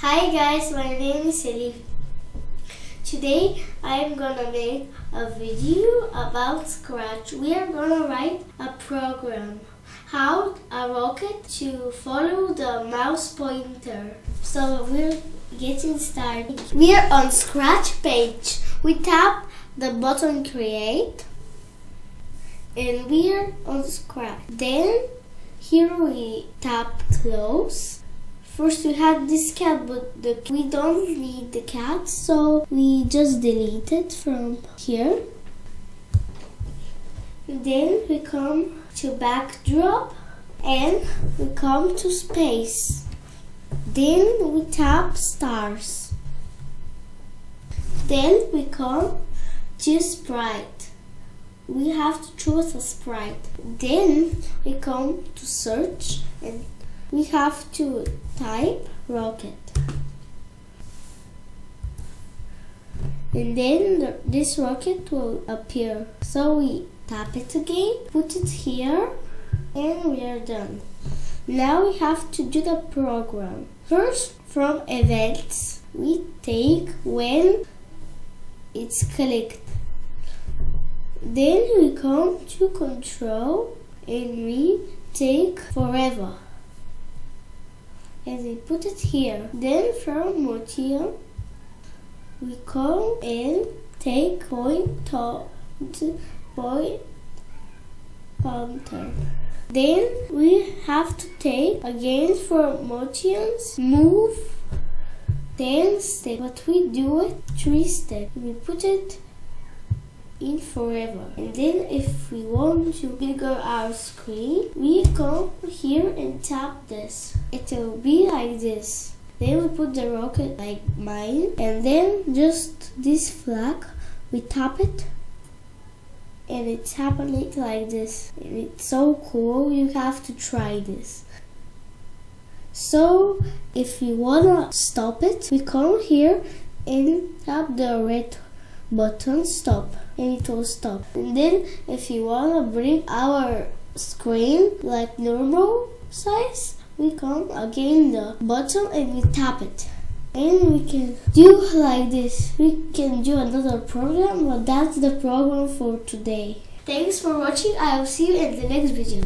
Hi guys, my name is Elif. Today I am gonna make a video about Scratch. We are gonna write a program, how a rocket to follow the mouse pointer. So we're getting started. We are on Scratch page. We tap the button create and we are on Scratch. Then here we tap close. First we had this cat, but we don't need the cat, so we just delete it from here. And then we come to backdrop and we come to space. Then we tap stars. Then we come to sprite. We have to choose a sprite. Then we come to search and we have to type rocket. And then this rocket will appear. So we tap it again, put it here, and we are done. Now we have to do the program. First, from events, we take when it's clicked. Then we come to control and we take forever. And we put it here. Then from motion, we come and take point pointer. Then we have to take again from motions, move, then step. But we do it 3 steps. We put it in forever. And then if we want to bigger our screen, we come here and tap this. It will be like this. Then we put the rocket like mine, and then just this flag, we tap it and it's happening like this. And it's so cool, you have to try this. So if you wanna stop it, we come here and tap the red button stop and it will stop. And then if you want to bring our screen like normal size, we come again the button and we tap it. And we can do like this. We can do another program, but that's the program for today. Thanks for watching. I will see you in the next video.